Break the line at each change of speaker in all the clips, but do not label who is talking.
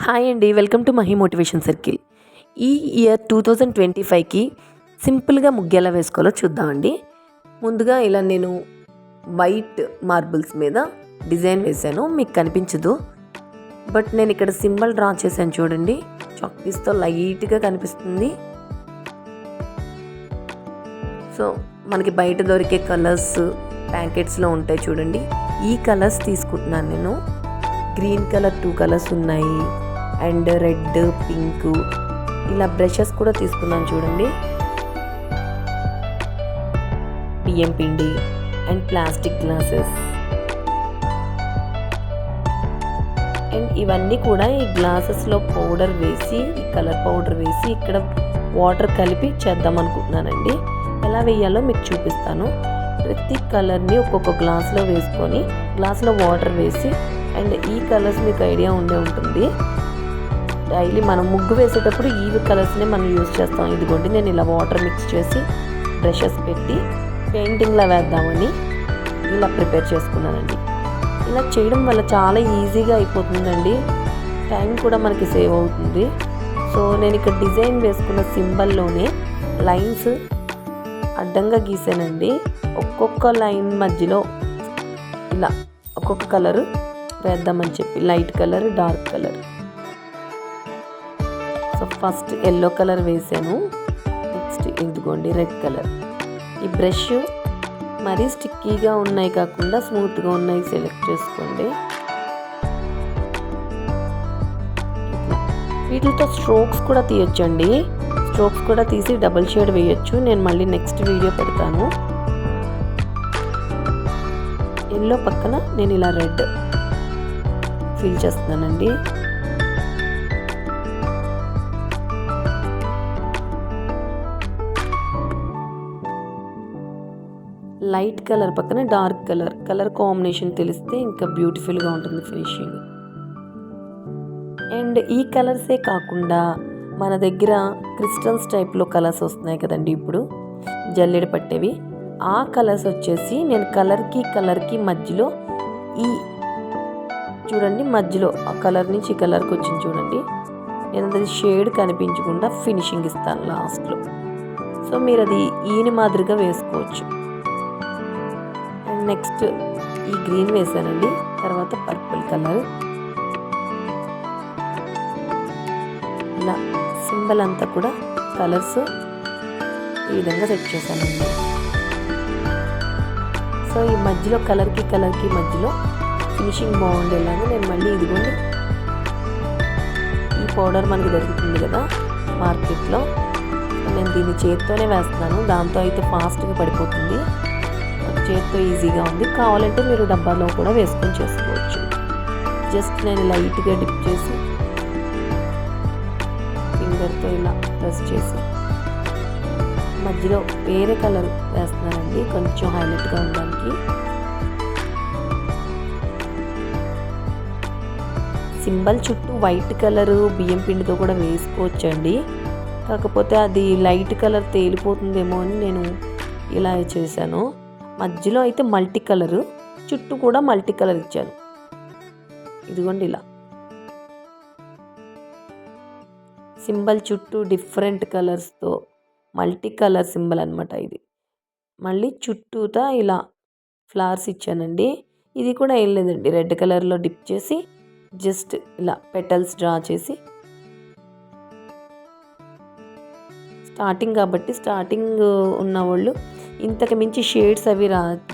Hi అండి, welcome to Mahi motivation circle. ఈ year 2025కి సింపుల్గా ముగ్గు ఎలా వేసుకోవాలో చూద్దామండి. ముందుగా ఇలా నేను వైట్ మార్బుల్స్ మీద డిజైన్ వేశాను, మీకు కనిపించదు బట్ నేను ఇక్కడ సింబల్ డ్రా చేశాను చూడండి. చాక్ పీస్తో లైట్గా కనిపిస్తుంది. సో మనకి బయట దొరికే కలర్స్ ప్యాకెట్స్లో ఉంటాయి చూడండి. ఈ కలర్స్ తీసుకుంటున్నాను నేను. గ్రీన్ కలర్ 2 కలర్స్ ఉన్నాయి అండ్ రెడ్, పింక్. ఇలా బ్రషెస్ కూడా తీసుకున్నాను చూడండి. బియ్యం పిండి అండ్ ప్లాస్టిక్ గ్లాసెస్ అండ్ ఇవన్నీ కూడా ఈ గ్లాసెస్లో పౌడర్ వేసి, ఈ కలర్ పౌడర్ వేసి ఇక్కడ వాటర్ కలిపి చేద్దాం అనుకుంటున్నానండి. ఎలా వేయాలో మీకు చూపిస్తాను. ప్రతి కలర్ని ఒక్కొక్క గ్లాస్లో వేసుకొని గ్లాస్లో వాటర్ వేసి, అండ్ ఈ కలర్స్ మీకు ఐడియా ఉండే ఉంటుంది. డైలీ మనం ముగ్గు వేసేటప్పుడు ఈ కలర్స్నే మనం యూజ్ చేస్తాం. ఇదిగోండి, నేను ఇలా వాటర్ మిక్స్ చేసి బ్రషెస్ పెట్టి పెయింటింగ్లా వేద్దామని ఇలా ప్రిపేర్ చేసుకున్నానండి. ఇలా చేయడం వల్ల చాలా ఈజీగా అయిపోతుందండి, టైం కూడా మనకి సేవ్ అవుతుంది. సో నేను ఇక్కడ డిజైన్ వేసుకున్న సింబల్లోనే లైన్స్ అడ్డంగా గీసానండి. ఒక్కొక్క లైన్ మధ్యలో ఇలా ఒక్కొక్క కలర్ వేద్దామని చెప్పి, light colour, dark colour. So first yellow colour వేసాను, నెక్స్ట్ ఇదిగోండి రెడ్ కలర్. ఈ బ్రష్ మరీ స్టిక్కీగా ఉన్నాయి కాకుండా స్మూత్గా ఉన్నాయి సెలెక్ట్ చేసుకోండి. వీటితో స్ట్రోక్స్ కూడా తీయొచ్చండి. స్ట్రోక్స్ కూడా తీసి డబుల్ షేడ్ వేయొచ్చు. నేను మళ్ళీ నెక్స్ట్ వీడియో పెడతాను. ఎల్లో పక్కన నేను ఇలా రెడ్ ఫిల్ చేస్తున్నానండి. లైట్ కలర్ పక్కన డార్క్ కలర్ కాంబినేషన్ తెలిస్తే ఇంకా బ్యూటిఫుల్గా ఉంటుంది ఫినిషింగ్. అండ్ ఈ కలర్సే కాకుండా మన దగ్గర క్రిస్టల్స్ టైప్లో కలర్స్ వస్తున్నాయి కదండి ఇప్పుడు, జల్లెడ పట్టేవి. ఆ కలర్స్ వచ్చేసి నేను కలర్కి మధ్యలో ఈ చూడండి, మధ్యలో ఆ కలర్ నుంచి ఈ కలర్కి వచ్చింది చూడండి. నేను అది షేడ్ కనిపించకుండా ఫినిషింగ్ ఇస్తాను లాస్ట్లో. సో మీరు అది ఈని మాదిరిగా వేసుకోవచ్చు. అండ్ నెక్స్ట్ ఈ గ్రీన్ వేసానండి, తర్వాత పర్పుల్ కలర్. ఇలా సింబల్ అంతా కూడా కలర్స్ ఈ విధంగా సెట్ చేశానండి. సో ఈ మధ్యలో కలర్కి మధ్యలో ఫినిషింగ్ బాగుండేలాగా నేను మళ్ళీ ఇదిగోండి, ఈ పౌడర్ మనకి దొరుకుతుంది కదా మార్కెట్లో, నేను దీన్ని చేత్తోనే వేస్తున్నాను. దాంతో అయితే ఫాస్ట్గా పడిపోతుంది, చేత్తో ఈజీగా ఉంది. కావాలంటే మీరు డబ్బాలో కూడా వేసుకొని చేసుకోవచ్చు. జస్ట్ నేను లైట్గా డిప్ చేసి ఫింగర్తో ఇలా ప్రెస్ చేసి మధ్యలో వేరే కలర్ వేస్తున్నానండి, కొంచెం హైలైట్గా ఉండడానికి. సింబల్ చుట్టూ వైట్ కలరు బియ్యం పిండితో కూడా వేసుకోవచ్చండి. కాకపోతే అది లైట్ కలర్ తేలిపోతుందేమో అని నేను ఇలా చేశాను. మధ్యలో అయితే మల్టీ కలరు, చుట్టూ కూడా మల్టీ కలర్ ఇచ్చాను. ఇదిగోండి ఇలా సింబల్ చుట్టూ డిఫరెంట్ కలర్స్తో మల్టీ కలర్ సింబల్ అనమాట ఇది. మళ్ళీ చుట్టూతా ఇలా ఫ్లవర్స్ ఇచ్చానండి. ఇది కూడా ఏం లేదండి, రెడ్ కలర్లో డిప్ చేసి జస్ట్ ఇలా పెటల్స్ డ్రా చేసి, స్టార్టింగ్ కాబట్టి స్టార్టింగ్ ఉన్న వాళ్ళు ఇంతకు మించి షేడ్స్ అవి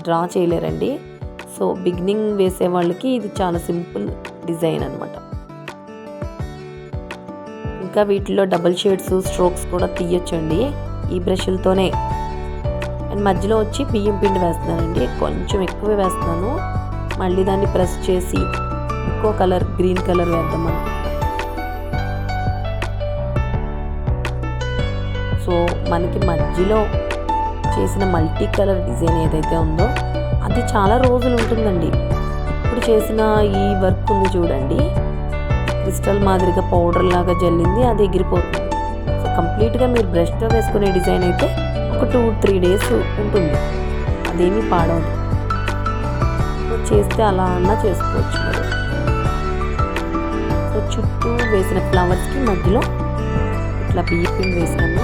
డ్రా చేయలేరండి. సో బిగినింగ్ వేసే వాళ్ళకి ఇది చాలా సింపుల్ డిజైన్ అనమాట. ఇంకా వీటిలో డబుల్ షేడ్స్, స్ట్రోక్స్ కూడా తీయొచ్చండి ఈ బ్రష్లతోనే. అండ్ మధ్యలో వచ్చి బియ్యం పిండి వేస్తున్నానండి, కొంచెం ఎక్కువ వేస్తున్నాను. మళ్ళీ దాన్ని ప్రెస్ చేసి ఇంకో కలర్ గ్రీన్ కలర్ వేద్దాం అనుకుంటున్నాను. సో మనకి మధ్యలో చేసిన మల్టీ కలర్ డిజైన్ ఏదైతే ఉందో అది చాలా రోజులు ఉంటుందండి. ఇప్పుడు చేసిన ఈ వర్క్ ఉంది చూడండి, క్రిస్టల్ మాదిరిగా పౌడర్ లాగా జల్లింది, అది ఎగిరిపోతుంది. సో కంప్లీట్గా మీరు బ్రష్తో వేసుకునే డిజైన్ అయితే ఒక 2-3 డేస్ ఉంటుంది, అదేమీ పాడవదు. చేస్తే అలా అన్నా చేసుకోవచ్చు మీరు. సో చుట్టూ వేసిన ఫ్లవర్స్కి మధ్యలో ఇట్లా బియ్యం పిండి వేసాను.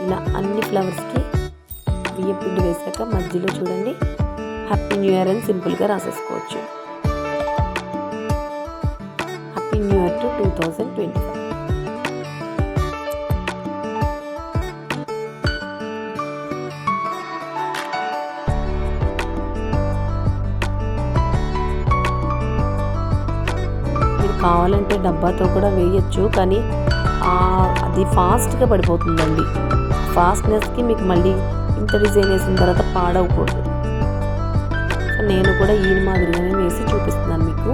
ఇలా అన్ని ఫ్లవర్స్కి బియ్యం పిండి వేసాక మధ్యలో చూడండి హ్యాపీ న్యూ ఇయర్ అని సింపుల్గా రాసేసుకోవచ్చు. Happy new year to 2025. మీరు కావాలంటే డబ్బాతో కూడా వేయచ్చు, కానీ అది ఫాస్ట్గా పడిపోతుందండి. ఫాస్ట్నెస్కి మీకు మళ్ళీ ఇంత డిజైన్ వేసిన తర్వాత పాడవకూడదు. సో నేను కూడా ఈ మాదిరిగానే వేసి చూపిస్తున్నాను మీకు.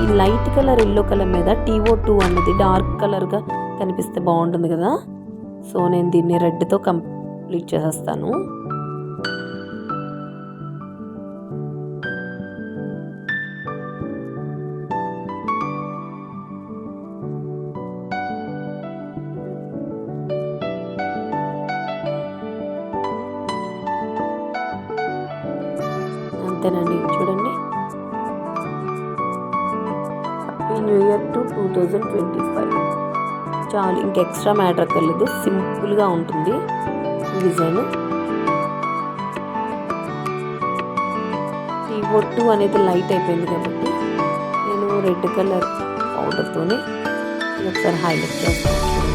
ఈ లైట్ కలర్ ఎల్లో కలర్ మీద TO2 అన్నది డార్క్ కలర్గా కనిపిస్తే బాగుంటుంది కదా. సో నేను దీన్ని రెడ్తో కంప్లీట్ చేసేస్తాను. అంతేనండి, చూడండి హ్యాపీ న్యూ ఇయర్ టు 2025 చాలు. ఇంక ఎక్స్ట్రా మ్యాటర్ అక్కర్లేదు, సింపుల్గా ఉంటుంది ఈ డిజైన్. TO2 అనేది లైట్ అయిపోయింది కాబట్టి నేను రెడ్ కలర్ పౌడర్తోనే ఒకసారి హైలైట్ చేస్తాను.